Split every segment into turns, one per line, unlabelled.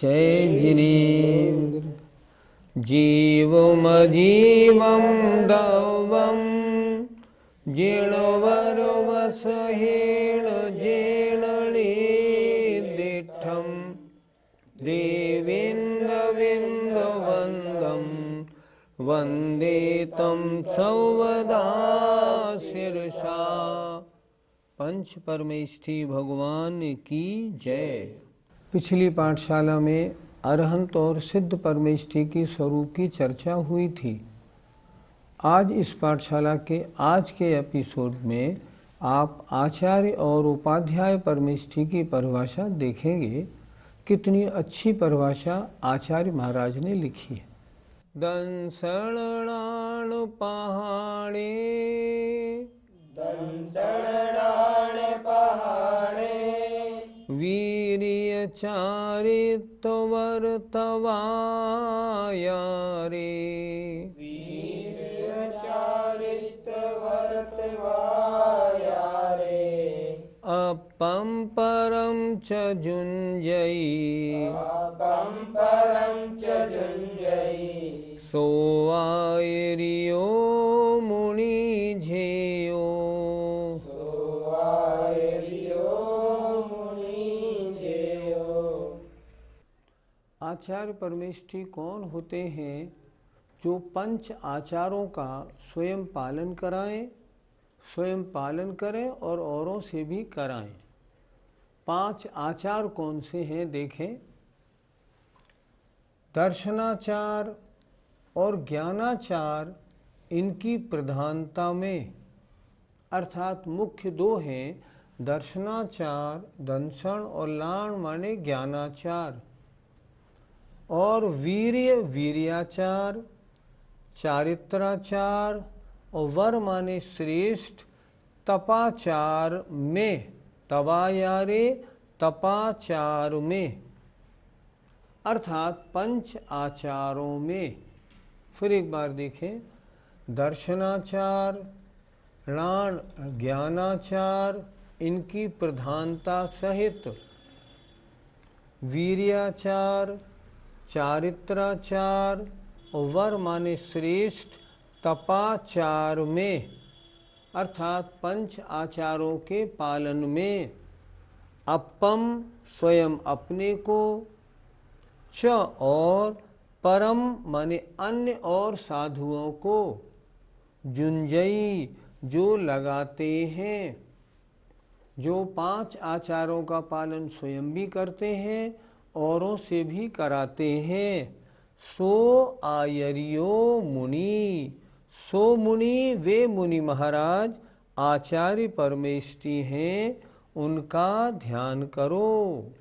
जय जिनेन्द्र। जीवमजीवं दवं जीर्णवरवसहेण जीर्णलीदिष्ठं देवेन्द्रविन्दवन्दं वन्दे तं सर्वदा शिरसा। पंच परमेष्ठी भगवान की जय। पिछली पाठशाला में अरहंत और सिद्ध परमेष्ठी की स्वरूप की चर्चा हुई थी। आज इस पाठशाला के आज के एपिसोड में आप आचार्य और उपाध्याय परमेष्ठी की परिभाषा देखेंगे। कितनी अच्छी परिभाषा आचार्य महाराज ने लिखी है। दंसणाण पहाड़े वीर्य चारित्वर्तवाया रे अपं परं च जुञ्जयि सोआयर्यो मुनिझेयो। आचार्य परमेष्ठी कौन होते हैं? जो पंच आचारों का स्वयं पालन कराएं, स्वयं पालन करें और औरों से भी कराएं। पांच आचार कौन से हैं देखें। दर्शनाचार और ज्ञानाचार इनकी प्रधानता में, अर्थात मुख्य दो हैं, दर्शनाचार दंशन और लाण माने ज्ञानाचार, और वीर्य वीर्याचार, चारित्राचार और वर माने श्रेष्ठ तपाचार में, तवायारे तपाचार में, अर्थात पंच आचारों में। फिर एक बार देखें। दर्शनाचार, लाण ज्ञानाचार इनकी प्रधानता सहित वीर्याचार, चारित्राचार और वर माने श्रेष्ठ तपाचार में, अर्थात पंच आचारों के पालन में, अपम स्वयं अपने को, च और परम माने अन्य और साधुओं को, जुंजई जो लगाते हैं। जो पांच आचारों का पालन स्वयं भी करते हैं, औरों से भी कराते हैं। सो आयर्यो मुनि, सो मुनि वे मुनि महाराज आचार्य परमेष्ठी हैं, उनका ध्यान करो।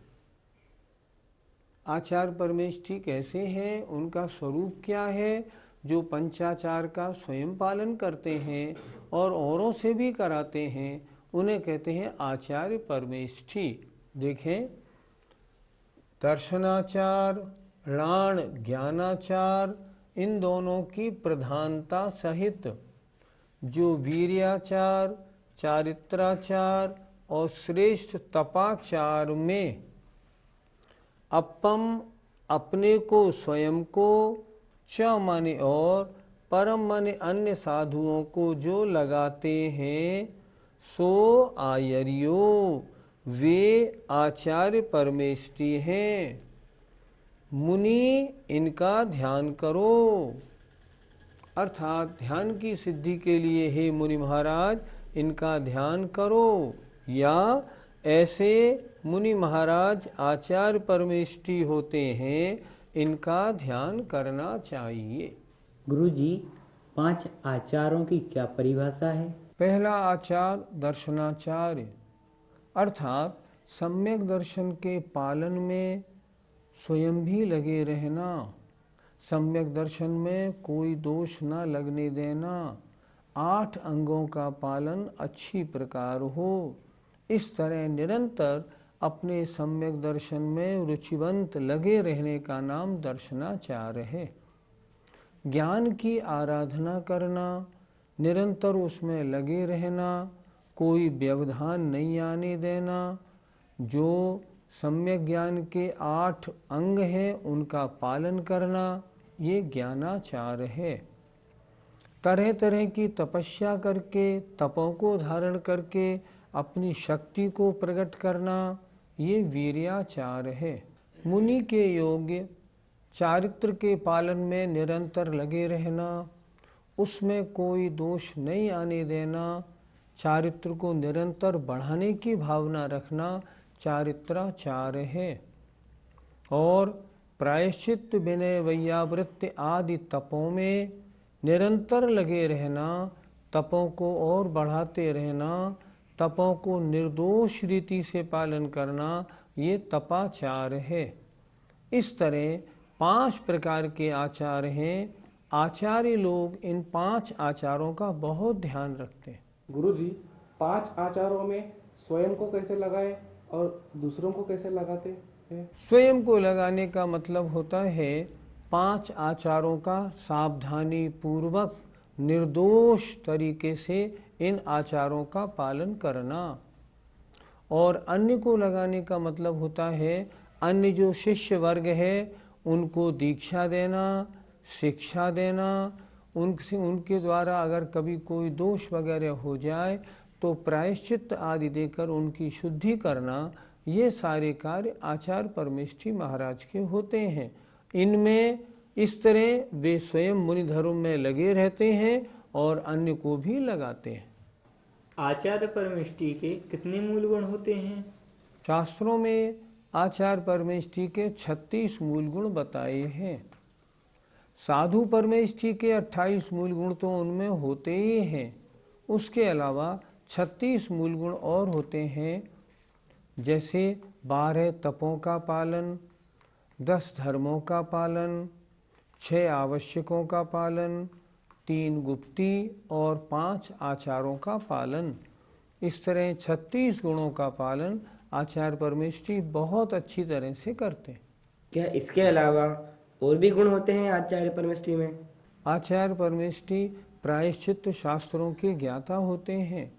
आचार्य परमेष्ठी कैसे हैं, उनका स्वरूप क्या है? जो पंचाचार का स्वयं पालन करते हैं और औरों से भी कराते हैं, उन्हें कहते हैं आचार्य परमेष्ठी। देखें। दर्शनाचार, लाण ज्ञानाचार इन दोनों की प्रधानता सहित जो वीर्याचार, चारित्राचार और श्रेष्ठ तपाचार में अपम अपने को स्वयं को, च माने और, परम माने अन्य साधुओं को जो लगाते हैं, सो आयर्यो वे आचार्य परमेष्ठी हैं। मुनि इनका ध्यान करो, अर्थात ध्यान की सिद्धि के लिए हे मुनि महाराज इनका ध्यान करो। या ऐसे मुनि महाराज आचार्य परमेष्ठी होते हैं, इनका ध्यान करना चाहिए।
गुरुजी, पांच आचारों की क्या परिभाषा है?
पहला आचार दर्शनाचार्य, अर्थात सम्यक दर्शन के पालन में स्वयं भी लगे रहना, सम्यक दर्शन में कोई दोष न लगने देना, 8 अंगों का पालन अच्छी प्रकार हो, इस तरह निरंतर अपने सम्यक दर्शन में रुचिवंत लगे रहने का नाम दर्शनाचार्य है। ज्ञान की आराधना करना, निरंतर उसमें लगे रहना, कोई व्यवधान नहीं आने देना, जो सम्यक ज्ञान के 8 अंग हैं, उनका पालन करना, ये ज्ञानाचार है। तरह तरह की तपस्या करके, तपों को धारण करके अपनी शक्ति को प्रकट करना, ये वीर्याचार है। मुनि के योग्य चारित्र के पालन में निरंतर लगे रहना, उसमें कोई दोष नहीं आने देना, चारित्र को निरंतर बढ़ाने की भावना रखना चारित्राचार है। और प्रायश्चित, विनय, वैयावृत्ति आदि तपों में निरंतर लगे रहना, तपों को और बढ़ाते रहना, तपों को निर्दोष रीति से पालन करना, ये तपाचार है। इस तरह 5 प्रकार के आचार हैं। आचार्य लोग इन 5 आचारों का बहुत ध्यान रखते हैं।
गुरुजी, 5 आचारों में स्वयं को कैसे लगाएं और दूसरों को कैसे लगाते हैं?
स्वयं को लगाने का मतलब होता है 5 आचारों का सावधानी पूर्वक निर्दोष तरीके से इन आचारों का पालन करना। और अन्य को लगाने का मतलब होता है अन्य जो शिष्य वर्ग है उनको दीक्षा देना, शिक्षा देना, उनके द्वारा अगर कभी कोई दोष वगैरह हो जाए तो प्रायश्चित आदि देकर उनकी शुद्धि करना, ये सारे कार्य आचार्य परमेष्ठी महाराज के होते हैं। इनमें इस तरह वे स्वयं मुनि धर्म में लगे रहते हैं और अन्य को भी लगाते हैं।
आचार्य परमेष्ठी के कितने मूल गुण होते हैं?
शास्त्रों में आचार्य परमेष्ठी के 36 मूल गुण बताए हैं। साधु परमेष्ठी के 28 मूल गुण तो उनमें होते ही हैं, उसके अलावा 36 मूल गुण और होते हैं, जैसे 12 तपों का पालन, 10 धर्मों का पालन, 6 आवश्यकों का पालन, 3 गुप्ती और 5 आचारों का पालन। इस तरह 36 गुणों का पालन आचार्य परमेष्ठी बहुत अच्छी तरह से करते हैं।
क्या इसके अलावा और भी गुण होते हैं आचार्य परमेष्ठी में?
आचार्य परमेष्ठी प्रायश्चित शास्त्रों के ज्ञाता होते हैं।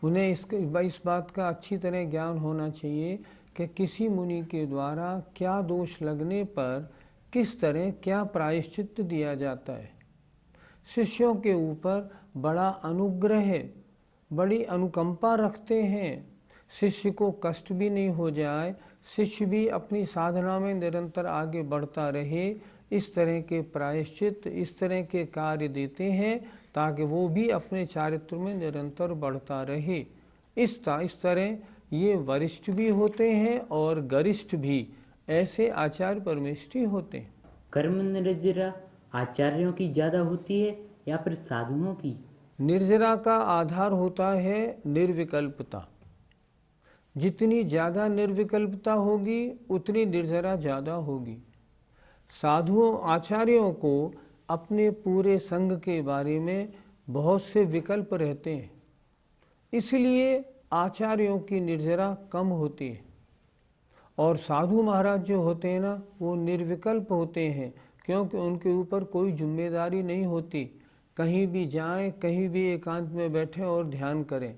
उन्हें इस बात का अच्छी तरह ज्ञान होना चाहिए कि किसी मुनि के द्वारा क्या दोष लगने पर किस तरह क्या प्रायश्चित दिया जाता है। शिष्यों के ऊपर बड़ा अनुग्रह है, बड़ी अनुकंपा रखते हैं। शिष्य को कष्ट भी नहीं हो जाए, शिष्य भी अपनी साधना में निरंतर आगे बढ़ता रहे, इस तरह के प्रायश्चित, इस तरह के कार्य देते हैं ताकि वो भी अपने चारित्र में निरंतर बढ़ता रहे। इस तरह ये वरिष्ठ भी होते हैं और गरिष्ठ भी, ऐसे आचार्य परमेष्ठी होते हैं।
कर्म निर्जरा आचार्यों की ज़्यादा होती है या फिर साधुओं की?
निर्जरा का आधार होता है निर्विकल्पता। जितनी ज़्यादा निर्विकल्पता होगी उतनी निर्जरा ज़्यादा होगी। साधुओं आचार्यों को अपने पूरे संघ के बारे में बहुत से विकल्प रहते हैं, इसलिए आचार्यों की निर्जरा कम होती है। और साधु महाराज जो होते हैं ना, वो निर्विकल्प होते हैं, क्योंकि उनके ऊपर कोई जिम्मेदारी नहीं होती। कहीं भी जाएं, कहीं भी एकांत में बैठें और ध्यान करें।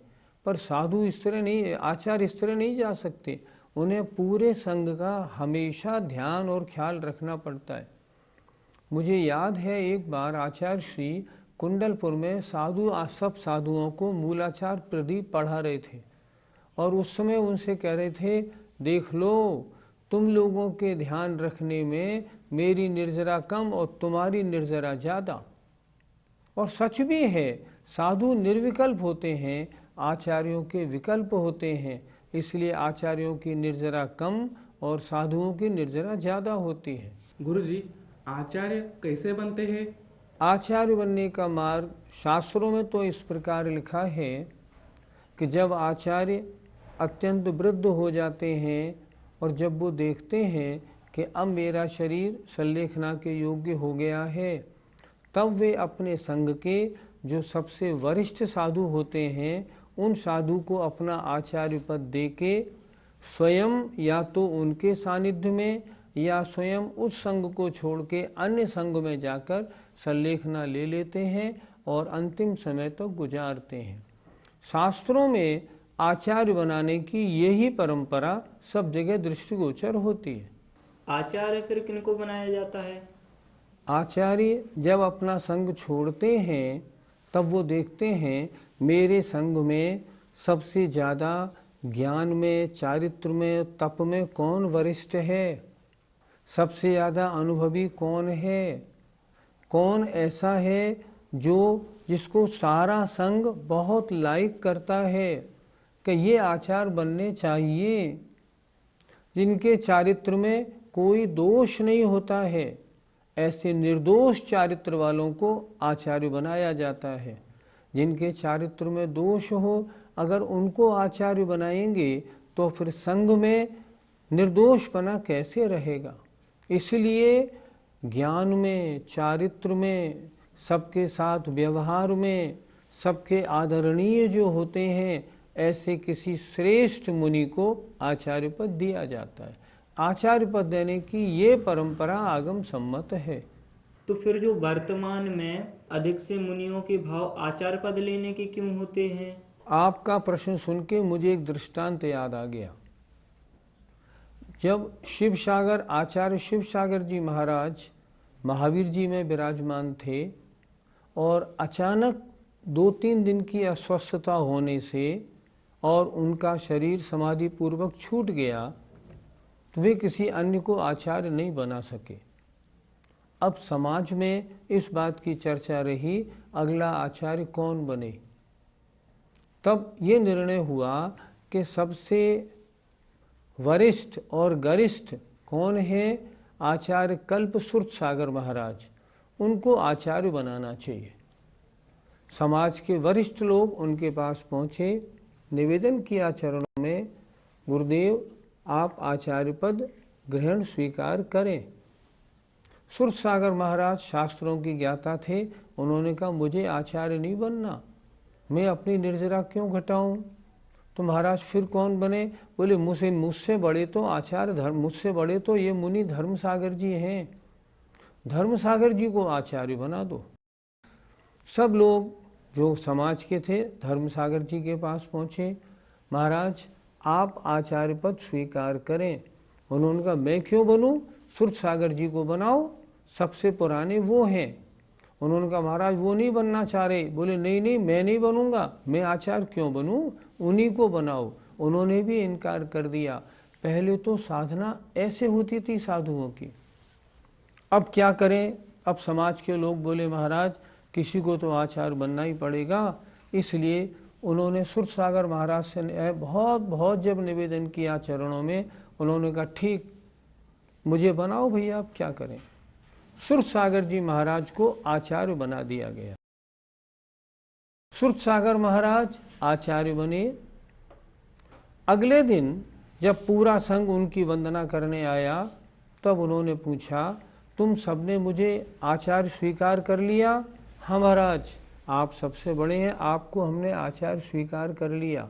पर साधु इस तरह नहीं, आचार्य इस तरह नहीं जा सकते। उन्हें पूरे संघ का हमेशा ध्यान और ख्याल रखना पड़ता है। मुझे याद है एक बार आचार्य श्री कुंडलपुर में सब साधुओं को मूलाचार प्रदीप पढ़ा रहे थे और उस समय उनसे कह रहे थे, देख लो तुम लोगों के ध्यान रखने में मेरी निर्जरा कम और तुम्हारी निर्जरा ज़्यादा। और सच भी है, साधु निर्विकल्प होते हैं, आचार्यों के विकल्प होते हैं, इसलिए आचार्यों की निर्जरा कम और साधुओं की निर्जरा ज़्यादा होती है।
गुरुजी, आचार्य कैसे बनते हैं?
आचार्य बनने का मार्ग शास्त्रों में तो इस प्रकार लिखा है कि जब आचार्य अत्यंत वृद्ध हो जाते हैं और जब वो देखते हैं कि अब मेरा शरीर संलेखना के योग्य हो गया है, तब वे अपने संघ के जो सबसे वरिष्ठ साधु होते हैं उन साधु को अपना आचार्य पद दे के स्वयं या तो उनके सानिध्य में या स्वयं उस संघ को छोड़ के अन्य संघ में जाकर संलेखना ले लेते हैं और अंतिम समय तक गुजारते हैं। शास्त्रों में आचार्य बनाने की यही परंपरा सब जगह दृष्टिगोचर होती है।
आचार्य फिर किनको बनाया जाता है?
आचार्य जब अपना संग छोड़ते हैं तब वो देखते हैं मेरे संग में सबसे ज़्यादा ज्ञान में, चारित्र में, तप में कौन वरिष्ठ है, सबसे ज़्यादा अनुभवी कौन है, कौन ऐसा है जिसको सारा संग बहुत लाइक करता है कि ये आचार्य बनने चाहिए, जिनके चारित्र में कोई दोष नहीं होता है। ऐसे निर्दोष चारित्र वालों को आचार्य बनाया जाता है। जिनके चारित्र में दोष हो, अगर उनको आचार्य बनाएंगे तो फिर संघ में निर्दोषपना कैसे रहेगा। इसलिए ज्ञान में, चारित्र में, सबके साथ व्यवहार में, सबके आदरणीय जो होते हैं, ऐसे किसी श्रेष्ठ मुनि को आचार्य पद दिया जाता है। आचार्य पद देने की ये परंपरा आगम सम्मत है।
तो फिर जो वर्तमान में अधिक से मुनियों के भाव आचार्य पद लेने के क्यों होते हैं?
आपका प्रश्न सुन के मुझे एक दृष्टांत याद आ गया। जब शिवसागर, आचार्य शिवसागर जी महाराज महावीर जी में विराजमान थे और अचानक 2-3 दिन की अस्वस्थता होने से और उनका शरीर समाधि पूर्वक छूट गया, तो वे किसी अन्य को आचार्य नहीं बना सके। अब समाज में इस बात की चर्चा रही, अगला आचार्य कौन बने। तब ये निर्णय हुआ कि सबसे वरिष्ठ और गरिष्ठ कौन है, आचार्य कल्प सुरसागर महाराज, उनको आचार्य बनाना चाहिए। समाज के वरिष्ठ लोग उनके पास पहुँचे, निवेदन किया चरणों में, गुरुदेव आप आचार्य पद ग्रहण स्वीकार करें। सुरसागर महाराज शास्त्रों की ज्ञाता थे। उन्होंने कहा मुझे आचार्य नहीं बनना, मैं अपनी निर्जरा क्यों घटाऊं। तो महाराज फिर कौन बने? बोले मुझसे बड़े तो आचार्य धर्म, मुझसे बड़े तो ये मुनि धर्मसागर जी हैं, धर्मसागर जी को आचार्य बना दो। सब लोग जो समाज के थे धर्मसागर जी के पास पहुँचे, महाराज आप आचार्य पद स्वीकार करें। उन्होंने कहा मैं क्यों बनूं, सुरसागर जी को बनाओ, सबसे पुराने वो हैं। उन्होंने कहा महाराज वो नहीं बनना चाह रहे। बोले नहीं नहीं मैं नहीं बनूंगा, मैं आचार्य क्यों बनूं, उन्हीं को बनाओ। उन्होंने भी इनकार कर दिया। पहले तो साधना ऐसे होती थी साधुओं की, अब क्या करें। अब समाज के लोग बोले महाराज किसी को तो आचार्य बनना ही पड़ेगा। इसलिए उन्होंने सुरसागर महाराज से बहुत जब निवेदन किया चरणों में, उन्होंने कहा ठीक मुझे बनाओ भैया, आप क्या करें। सुरसागर जी महाराज को आचार्य बना दिया गया। सुरसागर महाराज आचार्य बने। अगले दिन जब पूरा संघ उनकी वंदना करने आया, तब उन्होंने पूछा तुम सबने मुझे आचार्य स्वीकार कर लिया? हाँ महाराज, आप सबसे बड़े हैं, आपको हमने आचार्य स्वीकार कर लिया।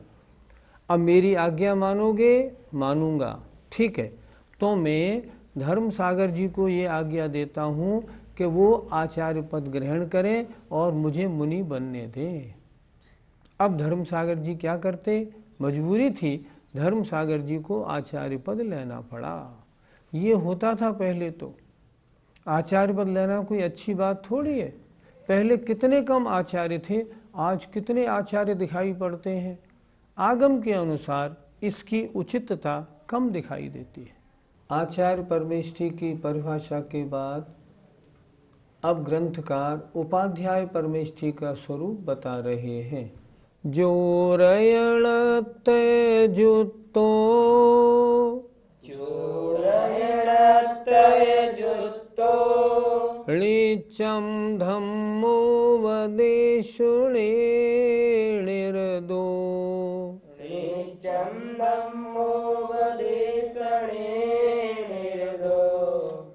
अब मेरी आज्ञा मानोगे? मानूंगा। ठीक है, तो मैं धर्मसागर जी को ये आज्ञा देता हूँ कि वो आचार्य पद ग्रहण करें और मुझे मुनि बनने दें। अब धर्मसागर जी क्या करते, मजबूरी थी, धर्मसागर जी को आचार्य पद लेना पड़ा। ये होता था पहले तो। आचार्य पद लेना कोई अच्छी बात थोड़ी है। पहले कितने कम आचार्य थे, आज कितने आचार्य दिखाई पड़ते हैं। आगम के अनुसार इसकी उचितता कम दिखाई देती है। आचार्य परमेष्ठी की परिभाषा के बाद अब ग्रंथकार उपाध्याय परमेष्ठी का स्वरूप बता रहे हैं। जोरयण तयजुतो ऋचं धम्मो वदेशुणे निर्दो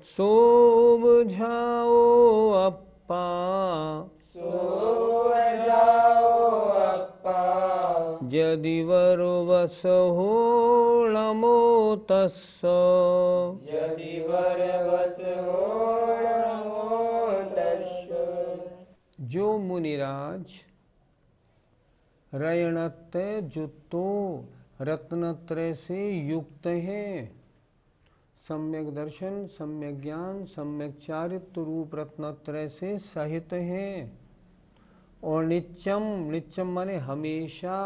सो बुझाओ अप्पा यदि वरो वस हो नमो तस्स जो मुनिराज रयणत्रय जुतो रत्नत्रय से युक्त हैं। सम्यक दर्शन, सम्यक ज्ञान, सम्यक चारित्र रूप रत्नत्रय से सहित हैं। और नित्यम, नित्यम माने हमेशा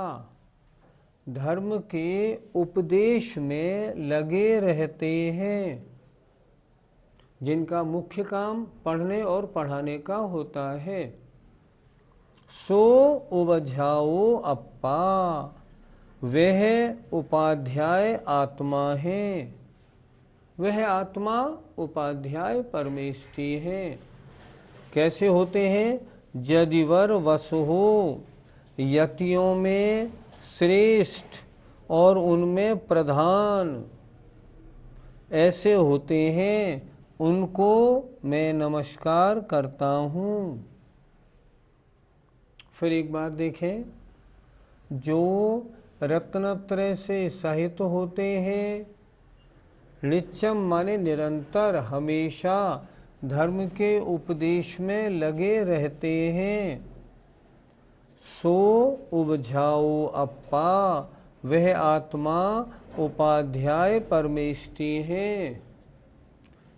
धर्म के उपदेश में लगे रहते हैं, जिनका मुख्य काम पढ़ने और पढ़ाने का होता है। सो उबझाओ अप्पा, वह उपाध्याय आत्मा है। वह आत्मा उपाध्याय परमेष्टि है। कैसे होते हैं? यदिवर वसुहो, यतियों में श्रेष्ठ और उनमें प्रधान ऐसे होते हैं, उनको मैं नमस्कार करता हूँ। फिर एक बार देखें, जो रत्नत्रय से सहित होते हैं, नित्यम माने निरंतर हमेशा धर्म के उपदेश में लगे रहते हैं। सो उबझाओ अप्पा, वह आत्मा उपाध्याय परमेष्टि है।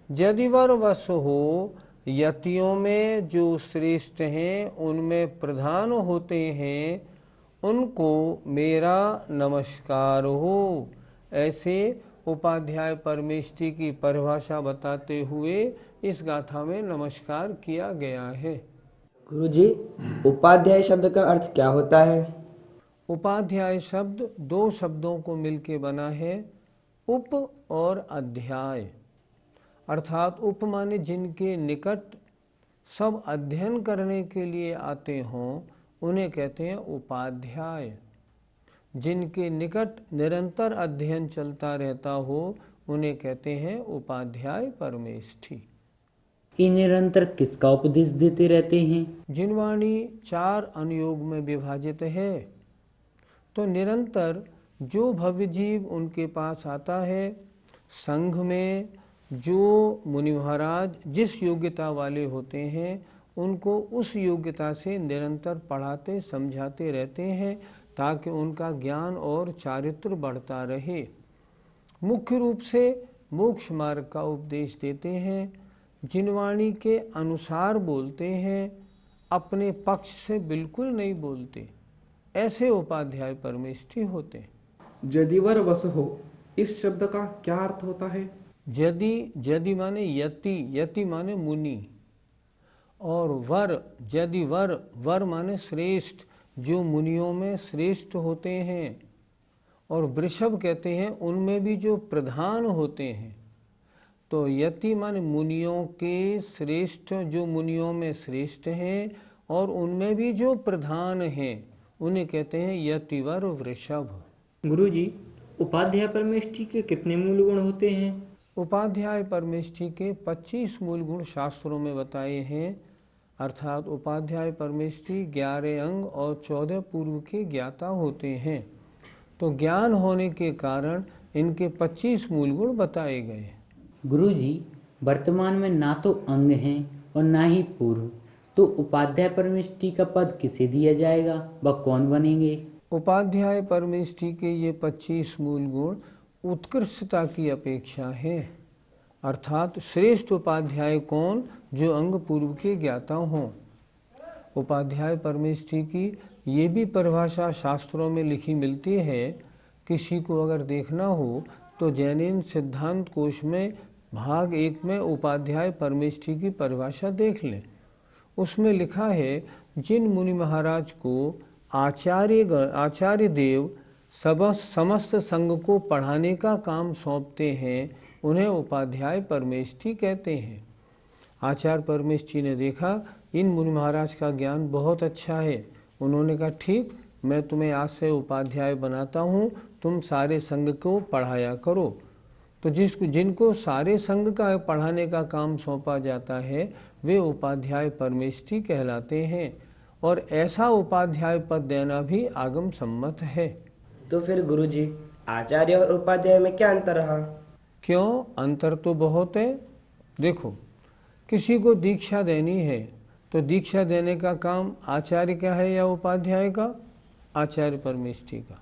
यदिवर वस हो, यतियों में जो श्रेष्ठ हैं, उनमें प्रधान होते हैं, उनको मेरा नमस्कार हो। ऐसे उपाध्याय परमेष्टि की परिभाषा बताते हुए इस गाथा में नमस्कार किया गया है।
गुरुजी, उपाध्याय शब्द का अर्थ क्या होता है?
उपाध्याय शब्द दो शब्दों को मिलके बना है, उप और अध्याय। अर्थात उप माने जिनके निकट सब अध्ययन करने के लिए आते हों, उन्हें कहते हैं उपाध्याय। जिनके निकट निरंतर अध्ययन चलता रहता हो, उन्हें कहते हैं उपाध्याय परमेष्ठि।
ये निरंतर किसका उपदेश देते रहते हैं?
जिनवाणी 4 अनुयोग में विभाजित है। तो निरंतर जो भव्य जीव उनके पास आता है, संघ में जो मुनि महाराज जिस योग्यता वाले होते हैं, उनको उस योग्यता से निरंतर पढ़ाते समझाते रहते हैं, ताकि उनका ज्ञान और चारित्र बढ़ता रहे। मुख्य रूप से मोक्ष मार्ग का उपदेश देते हैं, जिनवाणी के अनुसार बोलते हैं, अपने पक्ष से बिल्कुल नहीं बोलते। ऐसे उपाध्याय परमेष्ठि होते हैं।
यदिवर वस हो, इस शब्द का क्या अर्थ होता है?
यदि माने यति, यति माने मुनि, और वर, यदि वर माने श्रेष्ठ, जो मुनियों में श्रेष्ठ होते हैं। और वृषभ कहते हैं उनमें भी जो प्रधान होते हैं। तो यति माने मुनियों के श्रेष्ठ, जो मुनियों में श्रेष्ठ हैं और उनमें भी जो प्रधान हैं, उन्हें कहते हैं यतिवर वृषभ।
गुरुजी, उपाध्याय परमेष्ठि के कितने मूल गुण होते हैं?
उपाध्याय परमेष्ठि के 25 मूल गुण शास्त्रों में बताए हैं। अर्थात उपाध्याय परमेष्ठि 11 अंग और 14 पूर्व के ज्ञाता होते हैं। तो ज्ञान होने के कारण इनके 25 मूल गुण बताए गए।
गुरुजी, वर्तमान में ना तो अंग हैं और ना ही पूर्व, तो उपाध्याय परमेष्ठि का पद किसे दिया जाएगा? वह कौन बनेंगे?
उपाध्याय परमेष्ठि के ये 25 मूल गुण उत्कृष्टता की अपेक्षा है। अर्थात श्रेष्ठ उपाध्याय कौन? जो अंग पूर्व के ज्ञाता हों। उपाध्याय परमेष्ठि की ये भी परिभाषा शास्त्रों में लिखी मिलती है। किसी को अगर देखना हो तो जैनिन सिद्धांत कोश में भाग 1 में उपाध्याय परमेष्ठि की परिभाषा देख लें। उसमें लिखा है, जिन मुनि महाराज को आचार्य देव समस्त संघ को पढ़ाने का काम सौंपते हैं, उन्हें उपाध्याय परमेष्ठि कहते हैं। आचार्य परमेष्ठि ने देखा इन मुनि महाराज का ज्ञान बहुत अच्छा है। उन्होंने कहा, ठीक, मैं तुम्हें आज से उपाध्याय बनाता हूँ, तुम सारे संघ को पढ़ाया करो। तो जिनको सारे संघ का पढ़ाने का काम सौंपा जाता है, वे उपाध्याय परमेष्ठि कहलाते हैं। और ऐसा उपाध्याय पद देना भी आगम सम्मत है।
तो फिर गुरुजी, आचार्य और उपाध्याय में क्या अंतर रहा?
क्यों? अंतर तो बहुत है। देखो, किसी को दीक्षा देनी है तो दीक्षा देने का काम आचार्य का है या उपाध्याय का? आचार्य परमेष्ठी का।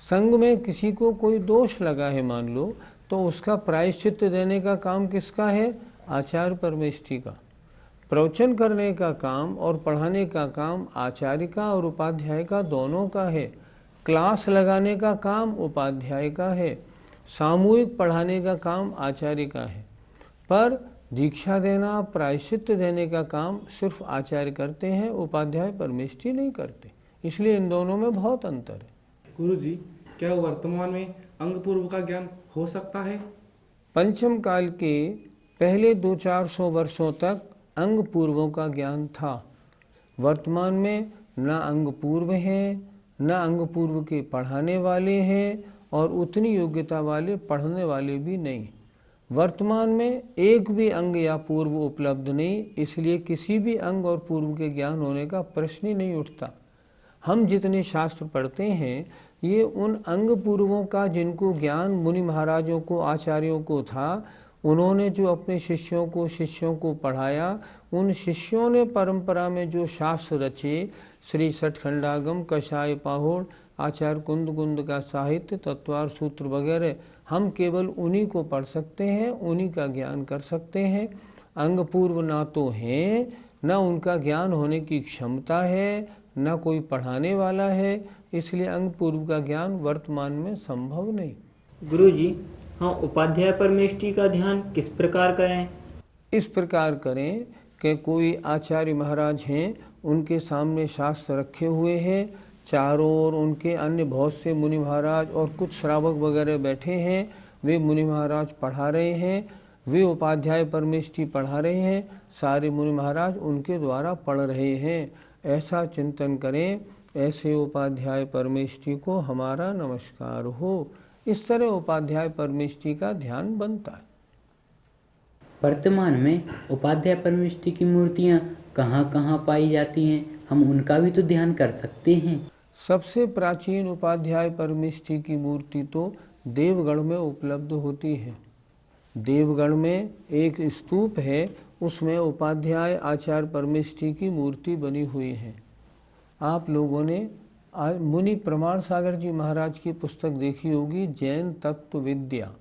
संघ में किसी को कोई दोष लगा है मान लो, तो उसका प्रायश्चित्त देने का काम किसका है? आचार्य परमेष्ठी का। प्रवचन करने का काम और पढ़ाने का काम आचार्य का और उपाध्याय का दोनों का है। क्लास लगाने का काम उपाध्याय का है, सामूहिक पढ़ाने का काम आचार्य का है। पर दीक्षा देना, प्रायश्चित्त देने का काम सिर्फ आचार्य करते हैं, उपाध्याय परमेष्ठी नहीं करते। इसलिए इन दोनों में बहुत अंतर है।
गुरुजी, क्या वर्तमान में अंग पूर्व का ज्ञान हो सकता है?
पंचम काल के पहले 200-400 वर्षों तक अंग पूर्वों का ज्ञान था। वर्तमान में न अंग पूर्व हैं, न अंग पूर्व के पढ़ाने वाले हैं और उतनी योग्यता वाले पढ़ने वाले भी नहीं। वर्तमान में एक भी अंग या पूर्व उपलब्ध नहीं, इसलिए किसी भी अंग और पूर्व के ज्ञान होने का प्रश्न ही नहीं उठता। हम जितने शास्त्र पढ़ते हैं ये उन अंग पूर्वों का जिनको ज्ञान मुनि महाराजों को, आचार्यों को था, उन्होंने जो अपने शिष्यों को पढ़ाया, उन शिष्यों ने परंपरा में जो शास्त्र रचे, श्री सठखंडागम, कषाय पाहुड़, आचार्य कुंद का साहित्य, तत्वार सूत्र वगैरह, हम केवल उन्हीं को पढ़ सकते हैं, उन्हीं का ज्ञान कर सकते हैं। अंग पूर्व ना तो हैं, न उनका ज्ञान होने की क्षमता है, न कोई पढ़ाने वाला है, इसलिए अंग पूर्व का ज्ञान वर्तमान में संभव नहीं।
गुरुजी, हाँ, उपाध्याय परमेष्ठी का ध्यान किस प्रकार करें?
इस प्रकार करें कि कोई आचार्य महाराज हैं, उनके सामने शास्त्र रखे हुए हैं, चारों ओर उनके अन्य बहुत से मुनि महाराज और कुछ श्रावक वगैरह बैठे हैं, वे मुनि महाराज पढ़ा रहे हैं, वे उपाध्याय परमेष्ठी पढ़ा रहे हैं, सारे मुनि महाराज उनके द्वारा पढ़ रहे हैं। ऐसा चिंतन करें, ऐसे उपाध्याय परमेष्ठी को हमारा नमस्कार हो। इस तरह उपाध्याय परमेष्ठी का ध्यान बनता है।
वर्तमान में उपाध्याय परमेष्ठी की मूर्तियाँ कहाँ कहाँ पाई जाती हैं? हम उनका भी तो ध्यान कर सकते हैं।
सबसे प्राचीन उपाध्याय परमेष्ठी की मूर्ति तो देवगढ़ में उपलब्ध होती है। देवगढ़ में एक स्तूप है, उसमें उपाध्याय आचार्य परमेष्ठी की मूर्ति बनी हुई है। आप लोगों ने मुनि प्रमाण सागर जी महाराज की पुस्तक देखी होगी, जैन तत्व विद्या।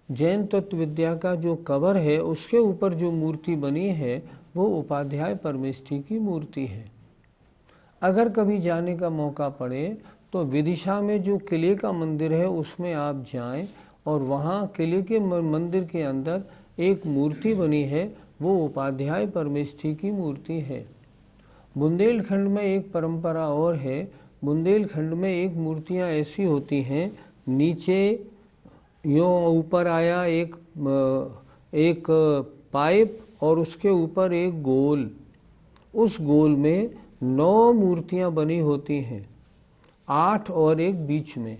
जैन तत्व विद्या का जो कवर है उसके ऊपर जो मूर्ति बनी है वो उपाध्याय परमेष्ठी की मूर्ति है। अगर कभी जाने का मौका पड़े तो विदिशा में जो किले का मंदिर है उसमें आप जाएं और वहाँ किले के मंदिर के अंदर एक मूर्ति बनी है, वो उपाध्याय परमेष्ठी की मूर्ति है। बुंदेलखंड में एक परंपरा और है, बुंदेलखंड में एक मूर्तियाँ ऐसी होती हैं, नीचे यो ऊपर आया एक पाइप और उसके ऊपर एक गोल, उस गोल में 9 मूर्तियाँ बनी होती हैं, 8 और एक बीच में।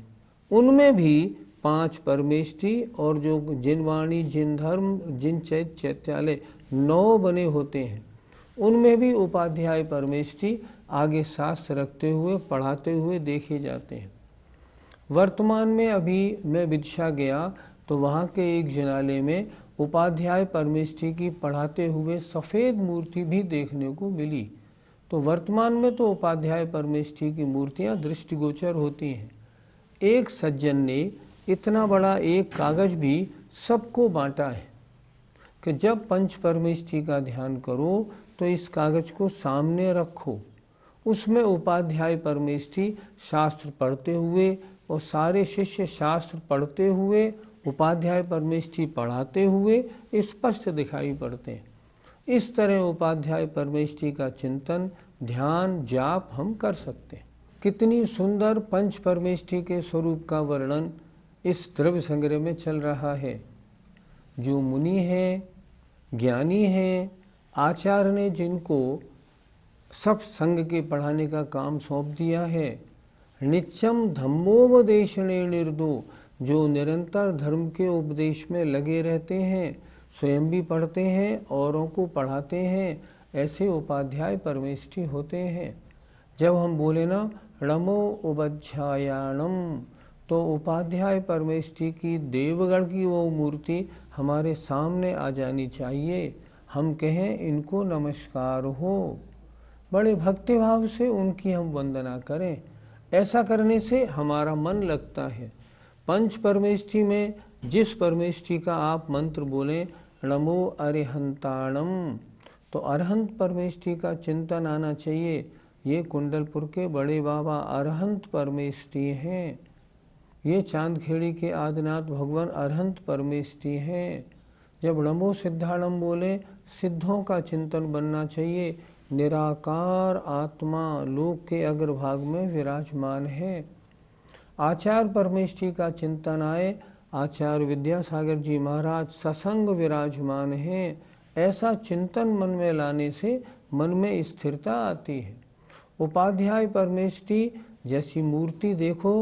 उनमें भी 5 परमेष्ठी और जो जिनवाणी, जिन धर्म, जिन चैत्य, चैत्यालय 9 बने होते हैं। उनमें भी उपाध्याय परमेष्ठी आगे शास्त्र रखते हुए पढ़ाते हुए देखे जाते हैं। वर्तमान में अभी मैं विदिशा गया तो वहाँ के एक जिनालय में उपाध्याय परमेष्ठी की पढ़ाते हुए सफ़ेद मूर्ति भी देखने को मिली। तो वर्तमान में तो उपाध्याय परमेष्ठी की मूर्तियाँ दृष्टिगोचर होती हैं। एक सज्जन ने इतना बड़ा एक कागज़ भी सबको बांटा है कि जब पंच परमेष्ठी का ध्यान करो तो इस कागज़ को सामने रखो, उसमें उपाध्याय परमेष्ठी शास्त्र पढ़ते हुए और सारे शिष्य शास्त्र पढ़ते हुए, उपाध्याय परमेष्ठी पढ़ाते हुए स्पष्ट दिखाई पड़ते हैं। इस तरह उपाध्याय परमेष्ठी का चिंतन, ध्यान, जाप हम कर सकते हैं। कितनी सुंदर पंच परमेष्ठी के स्वरूप का वर्णन इस द्रव्य संग्रह में चल रहा है। जो मुनि हैं, ज्ञानी हैं, आचार्य ने जिनको सब संघ के पढ़ाने का काम सौंप दिया है, नित्यम धम्मोपदेशने निर्दो, जो निरंतर धर्म के उपदेश में लगे रहते हैं, स्वयं भी पढ़ते हैं, औरों को पढ़ाते हैं, ऐसे उपाध्याय परमेष्ठी होते हैं। जब हम बोले ना रमो उपाध्यायाणम, तो उपाध्याय परमेष्ठी की देवगढ़ की वो मूर्ति हमारे सामने आ जानी चाहिए। हम कहें इनको नमस्कार हो, बड़े भक्तिभाव से उनकी हम वंदना करें। ऐसा करने से हमारा मन लगता है। पंच परमेष्ठी में जिस परमेष्ठी का आप मंत्र बोलें नमो अरिहंताणम, तो अरहंत परमेष्ठी का चिंतन आना चाहिए। ये कुंडलपुर के बड़े बाबा अरहंत परमेष्ठी हैं। ये चांदखेड़ी के आदिनाथ भगवान अरहंत परमेष्ठी हैं। जब नमो सिद्धाणम बोले, सिद्धों का चिंतन बनना चाहिए। निराकार आत्मा लोक के अग्रभाग में विराजमान है। आचार्य परमेष्ठी का चिंतन आए, आचार्य विद्यासागर जी महाराज ससंग विराजमान हैं। ऐसा चिंतन मन में लाने से मन में स्थिरता आती है। उपाध्याय परमेष्ठी जैसी मूर्ति देखो,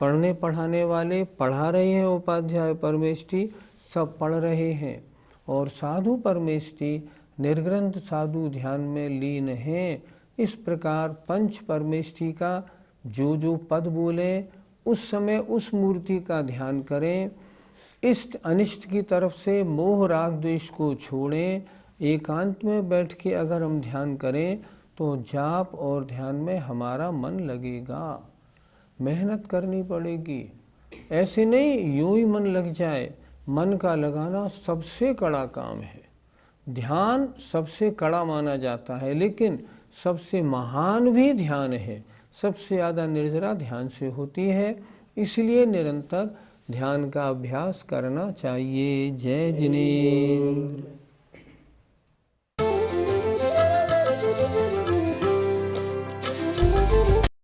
पढ़ने पढ़ाने वाले पढ़ा रहे हैं, उपाध्याय परमेष्ठी सब पढ़ रहे हैं। और साधु परमेष्ठी निर्ग्रंथ साधु ध्यान में लीन हैं। इस प्रकार पंच परमेष्ठी का जो जो पद बोले उस समय उस मूर्ति का ध्यान करें। इष्ट अनिष्ट की तरफ से मोह राग द्वेष को छोड़ें। एकांत में बैठ के अगर हम ध्यान करें तो जाप और ध्यान में हमारा मन लगेगा। मेहनत करनी पड़ेगी, ऐसे नहीं यूं ही मन लग जाए। मन का लगाना सबसे कड़ा काम है। ध्यान सबसे कड़ा माना जाता है, लेकिन सबसे महान भी ध्यान है। सबसे ज़्यादा निर्जरा ध्यान से होती है, इसलिए निरंतर ध्यान का अभ्यास करना चाहिए। जय जिनेंद्र।